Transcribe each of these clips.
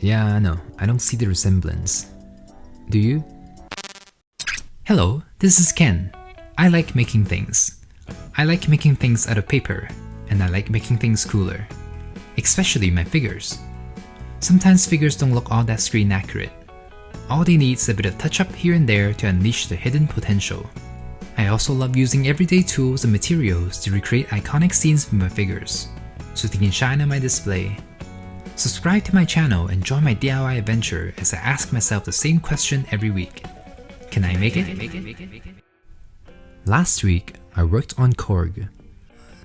Yeah, no, I don't see the resemblance. Do you? Hello, this is Ken. I like making things. I like making things out of paper, and I like making things cooler. Especially my figures. Sometimes figures don't look all that screen accurate. All they need is a bit of touch up here and there to unleash their hidden potential. I also love using everyday tools and materials to recreate iconic scenes from my figures, so they can shine on my display. Subscribe to my channel and join my DIY adventure as I ask myself the same question every week. Can I make it? Last week, I worked on Korg,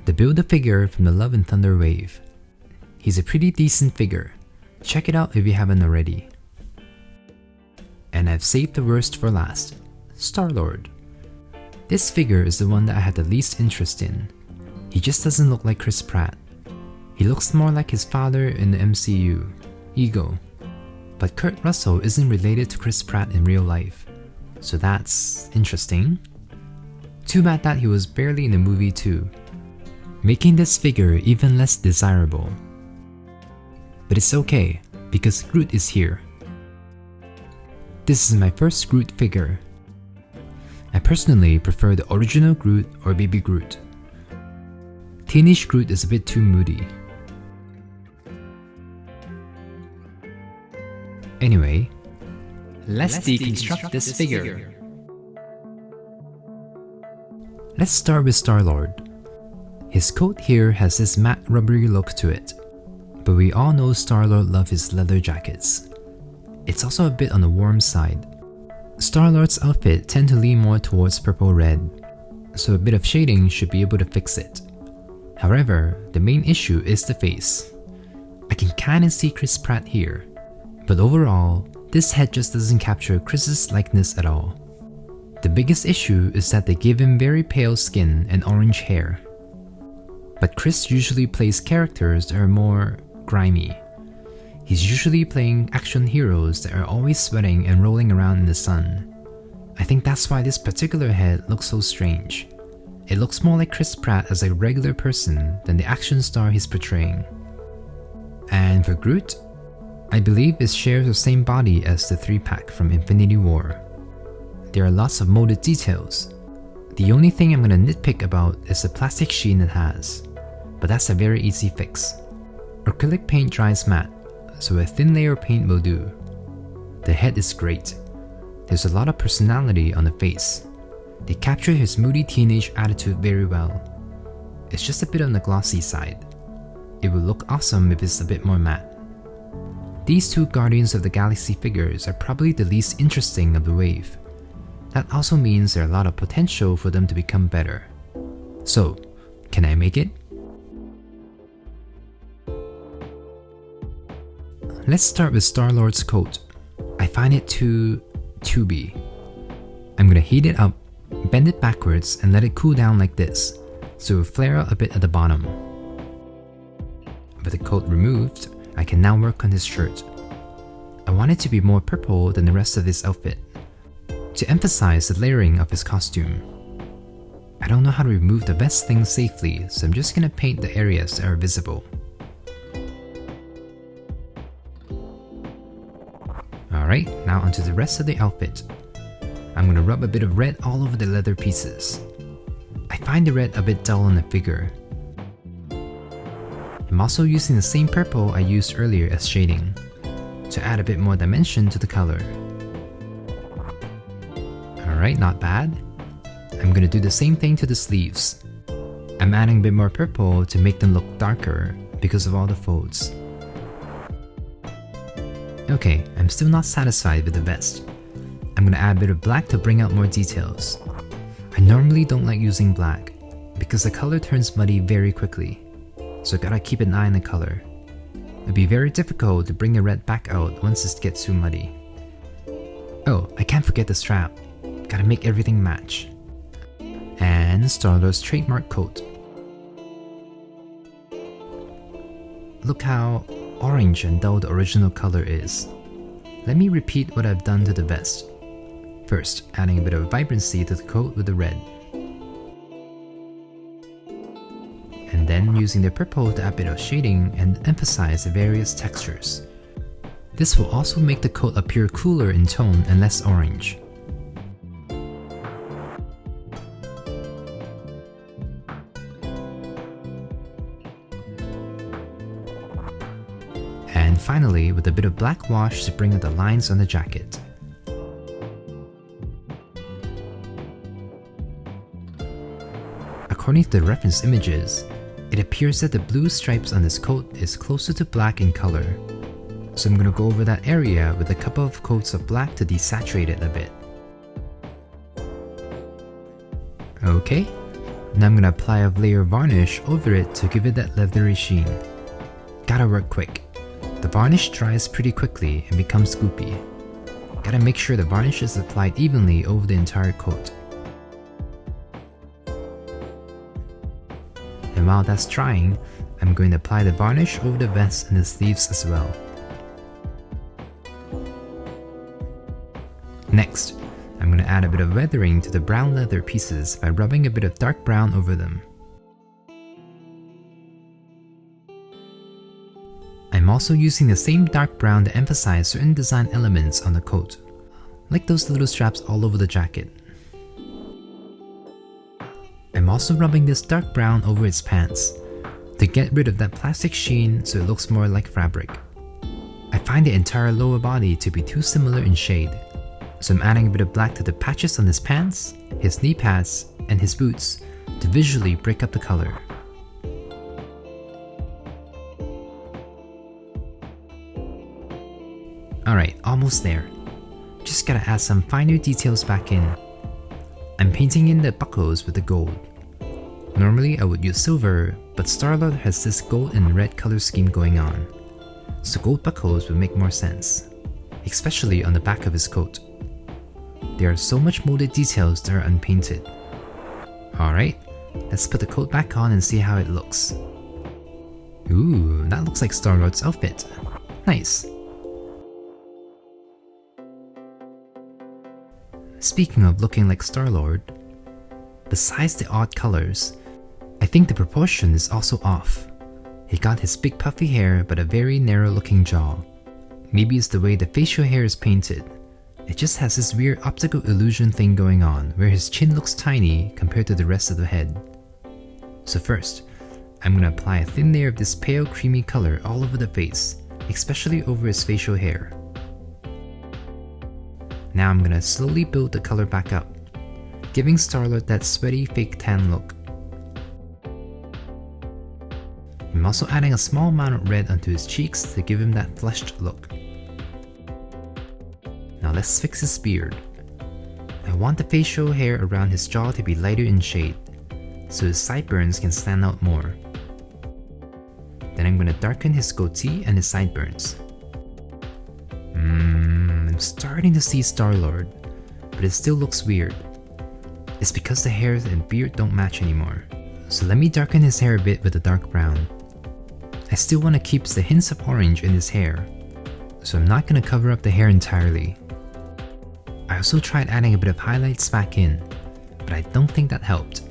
the Build-A-Figure from the Love and Thunder wave. He's a pretty decent figure. Check it out if you haven't already. And I've saved the worst for last, Star-Lord. This figure is the one that I had the least interest in. He just doesn't look like Chris Pratt. He looks more like his father in the MCU, Ego. But Kurt Russell isn't related to Chris Pratt in real life, so that's interesting. Too bad that he was barely in the movie too, making this figure even less desirable. But it's okay, because Groot is here. This is my first Groot figure. I personally prefer the original Groot or Baby Groot. Teenage Groot is a bit too moody. Anyway, let's deconstruct this figure. Let's start with Star-Lord. His coat here has this matte rubbery look to it, but we all know Star-Lord loves his leather jackets. It's also a bit on the warm side. Star-Lord's outfit tend to lean more towards purple-red, so a bit of shading should be able to fix it. However, the main issue is the face. I can kinda see Chris Pratt here, but overall, this head just doesn't capture Chris's likeness at all. The biggest issue is that they give him very pale skin and orange hair. But Chris usually plays characters that are more grimy. He's usually playing action heroes that are always sweating and rolling around in the sun. I think that's why this particular head looks so strange. It looks more like Chris Pratt as a regular person than the action star he's portraying. And for Groot, I believe it shares the same body as the 3-pack from Infinity War. There are lots of molded details. The only thing I'm gonna nitpick about is the plastic sheen it has, but that's a very easy fix. Acrylic paint dries matte, so a thin layer of paint will do. The head is great. There's a lot of personality on the face. They capture his moody teenage attitude very well. It's just a bit on the glossy side. It would look awesome if it's a bit more matte. These two Guardians of the Galaxy figures are probably the least interesting of the wave. That also means there are a lot of potential for them to become better. So, can I make it? Let's start with Star-Lord's coat. I find it too tubey. I'm gonna heat it up, bend it backwards and let it cool down like this, so it will flare out a bit at the bottom. With the coat removed, I can now work on his shirt. I want it to be more purple than the rest of his outfit, to emphasize the layering of his costume. I don't know how to remove the vest thing safely, so I'm just gonna paint the areas that are visible. Alright, now onto the rest of the outfit. I'm gonna rub a bit of red all over the leather pieces. I find the red a bit dull on the figure. I'm also using the same purple I used earlier as shading, to add a bit more dimension to the color. Alright, not bad. I'm gonna do the same thing to the sleeves. I'm adding a bit more purple to make them look darker because of all the folds. Okay, I'm still not satisfied with the vest. I'm gonna add a bit of black to bring out more details. I normally don't like using black, because the color turns muddy very quickly, so I gotta keep an eye on the color. It'd be very difficult to bring the red back out once it gets too muddy. Oh, I can't forget the strap. Gotta make everything match. And Star-Lord's trademark coat. Look how orange and dull the original color is. Let me repeat what I've done to the vest. First, adding a bit of vibrancy to the coat with the red. And then using the purple to add a bit of shading and emphasize the various textures. This will also make the coat appear cooler in tone and less orange. And finally, with a bit of black wash to bring out the lines on the jacket. According to the reference images, it appears that the blue stripes on this coat is closer to black in color. So I'm going to go over that area with a couple of coats of black to desaturate it a bit. Okay, now I'm going to apply a layer of varnish over it to give it that leathery sheen. Gotta work quick. The varnish dries pretty quickly and becomes goopy. Gotta make sure the varnish is applied evenly over the entire coat. And while that's drying, I'm going to apply the varnish over the vest and the sleeves as well. Next, I'm going to add a bit of weathering to the brown leather pieces by rubbing a bit of dark brown over them. I'm also using the same dark brown to emphasize certain design elements on the coat, like those little straps all over the jacket. I'm also rubbing this dark brown over its pants to get rid of that plastic sheen so it looks more like fabric. I find the entire lower body to be too similar in shade, so I'm adding a bit of black to the patches on his pants, his knee pads, and his boots to visually break up the color. Alright, almost there. Just gotta add some finer details back in. I'm painting in the buckles with the gold. Normally I would use silver, but Star-Lord has this gold and red color scheme going on, so gold buckles would make more sense, especially on the back of his coat. There are so much molded details that are unpainted. Alright, let's put the coat back on and see how it looks. Ooh, that looks like Star-Lord's outfit. Nice. Speaking of looking like Star-Lord, besides the odd colors, I think the proportion is also off. He got his big puffy hair but a very narrow looking jaw. Maybe it's the way the facial hair is painted. It just has this weird optical illusion thing going on where his chin looks tiny compared to the rest of the head. So first, I'm going to apply a thin layer of this pale creamy color all over the face, especially over his facial hair. Now I'm going to slowly build the color back up, giving Star-Lord that sweaty fake tan look. I'm also adding a small amount of red onto his cheeks to give him that flushed look. Now let's fix his beard. I want the facial hair around his jaw to be lighter in shade, so his sideburns can stand out more. Then I'm going to darken his goatee and his sideburns. I'm starting to see Star-Lord, but it still looks weird. It's because the hair and beard don't match anymore. So let me darken his hair a bit with a dark brown. I still want to keep the hints of orange in his hair, so I'm not going to cover up the hair entirely. I also tried adding a bit of highlights back in, but I don't think that helped.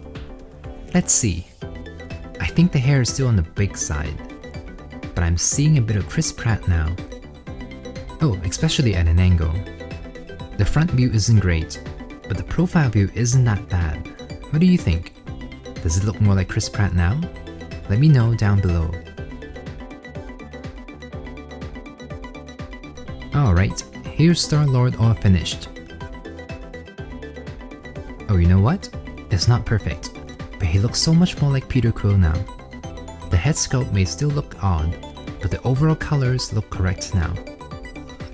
Let's see. I think the hair is still on the big side, but I'm seeing a bit of Chris Pratt now. Oh, especially at an angle. The front view isn't great, but the profile view isn't that bad. What do you think? Does it look more like Chris Pratt now? Let me know down below. Alright, here's Star-Lord all finished. Oh, you know what? It's not perfect, but he looks so much more like Peter Quill now. The head sculpt may still look odd, but the overall colors look correct now.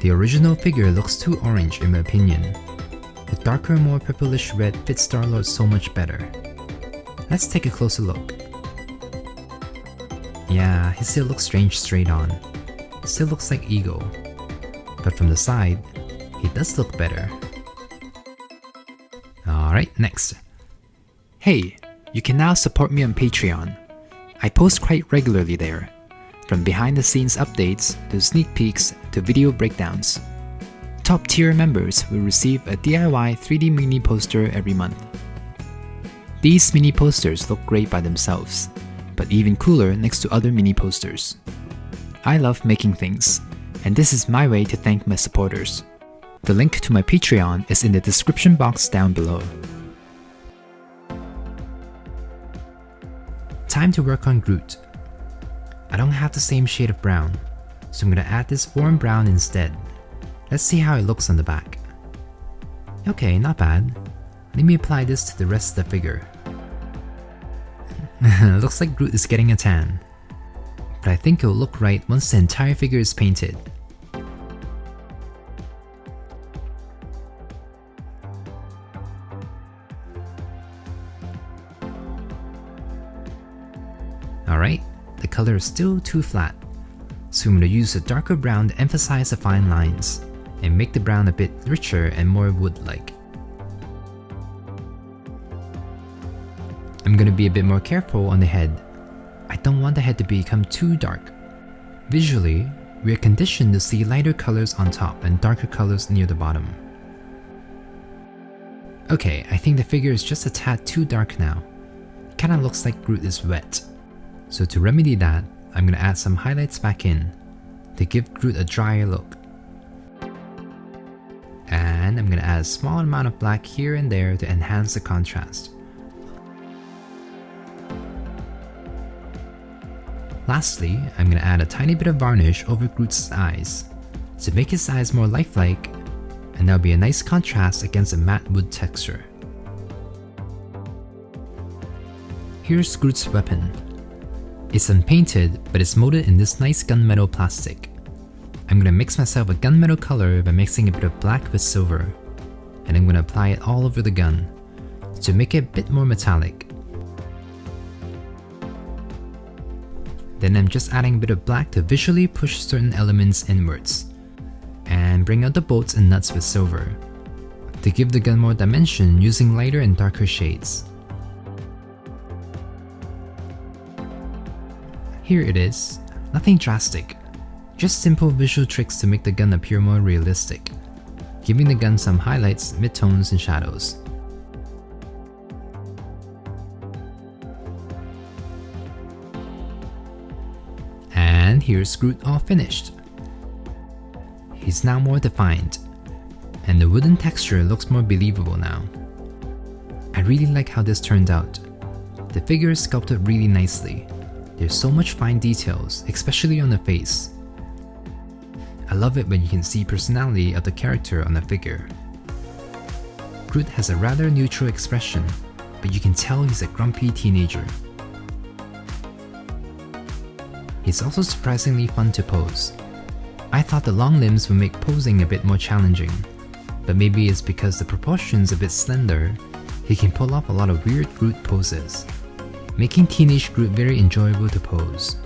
The original figure looks too orange in my opinion. The darker, more purplish red fits Star-Lord so much better. Let's take a closer look. Yeah, he still looks strange straight on. Still looks like Ego. But from the side, he does look better. Alright, next. Hey, you can now support me on Patreon. I post quite regularly there, from behind the scenes updates to sneak peeks to video breakdowns. Top tier members will receive a DIY 3D mini poster every month. These mini posters look great by themselves, but even cooler next to other mini posters. I love making things, and this is my way to thank my supporters. The link to my Patreon is in the description box down below. Time to work on Groot. I don't have the same shade of brown, so I'm gonna add this warm brown instead. Let's see how it looks on the back. Okay, not bad. Let me apply this to the rest of the figure. Looks like Groot is getting a tan, but I think it'll look right once the entire figure is painted. Alright, the color is still too flat, so I'm going to use a darker brown to emphasize the fine lines and make the brown a bit richer and more wood-like. I'm going to be a bit more careful on the head. I don't want the head to become too dark. Visually, we are conditioned to see lighter colors on top and darker colors near the bottom. Okay, I think the figure is just a tad too dark now. It kinda looks like Groot is wet. So to remedy that, I'm gonna add some highlights back in to give Groot a drier look. And I'm gonna add a small amount of black here and there to enhance the contrast. Lastly, I'm gonna add a tiny bit of varnish over Groot's eyes to make his eyes more lifelike, and that'll be a nice contrast against a matte wood texture. Here's Groot's weapon. It's unpainted, but it's molded in this nice gunmetal plastic. I'm gonna mix myself a gunmetal color by mixing a bit of black with silver, and I'm gonna apply it all over the gun to make it a bit more metallic. Then I'm just adding a bit of black to visually push certain elements inwards, and bring out the bolts and nuts with silver to give the gun more dimension using lighter and darker shades. Here it is, nothing drastic, just simple visual tricks to make the gun appear more realistic, giving the gun some highlights, midtones, and shadows. And here's Groot all finished. He's now more defined, and the wooden texture looks more believable now. I really like how this turned out. The figure is sculpted really nicely. There's so much fine details, especially on the face. I love it when you can see personality of the character on the figure. Groot has a rather neutral expression, but you can tell he's a grumpy teenager. He's also surprisingly fun to pose. I thought the long limbs would make posing a bit more challenging, but maybe it's because the proportion's a bit slender, he can pull off a lot of weird Groot poses, making teenage Groot very enjoyable to pose.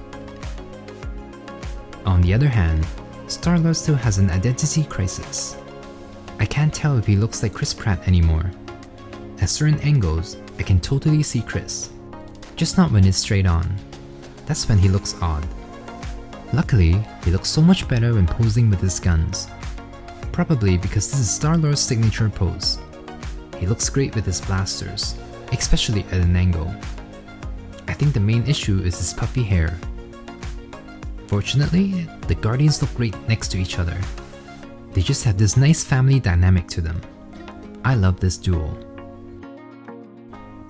On the other hand, Star-Lord still has an identity crisis. I can't tell if he looks like Chris Pratt anymore. At certain angles, I can totally see Chris, just not when it's straight on. That's when he looks odd. Luckily, he looks so much better when posing with his guns. Probably because this is Star-Lord's signature pose. He looks great with his blasters, especially at an angle. I think the main issue is his puffy hair. Fortunately, the Guardians look great next to each other. They just have this nice family dynamic to them. I love this duo.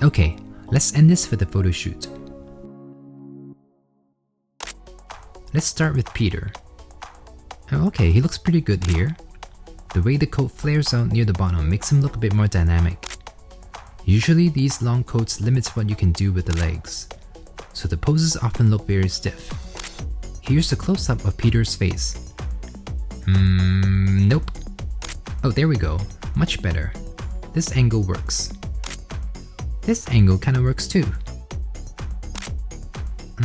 Okay, let's end this for the photo shoot. Let's start with Peter. Oh, okay, he looks pretty good here. The way the coat flares out near the bottom makes him look a bit more dynamic. Usually these long coats limits what you can do with the legs, so the poses often look very stiff. Here's a close-up of Peter's face. Nope. Oh, there we go. Much better. This angle works. This angle kinda works too.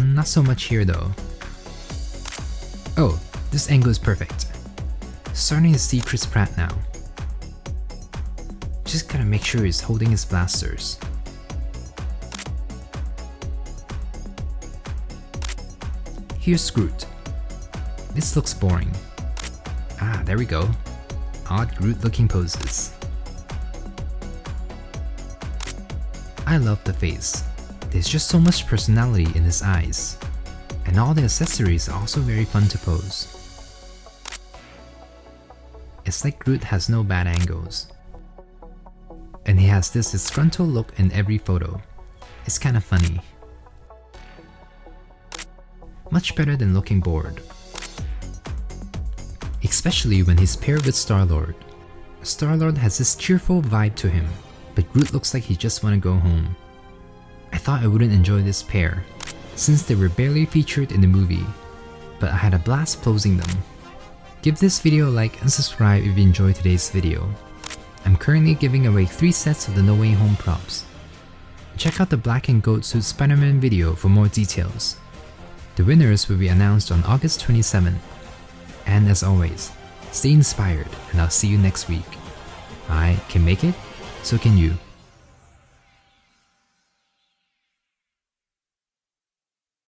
Not so much here though. Oh, this angle is perfect. Starting to see Chris Pratt now. Just gotta make sure he's holding his blasters. Here's Groot. This looks boring. Ah, there we go. Odd Groot looking poses. I love the face. There's just so much personality in his eyes. And all the accessories are also very fun to pose. It's like Groot has no bad angles. And he has this disgruntled look in every photo. It's kinda funny. Much better than looking bored. Especially when he's paired with Star-Lord. Star-Lord has this cheerful vibe to him, but Groot looks like he just wanna go home. I thought I wouldn't enjoy this pair, since they were barely featured in the movie, but I had a blast posing them. Give this video a like and subscribe if you enjoyed today's video. I'm currently giving away 3 sets of the No Way Home props. Check out the Black and Goat Suit Spider-Man video for more details. The winners will be announced on August 27th. And as always, stay inspired and I'll see you next week. I can make it, so can you.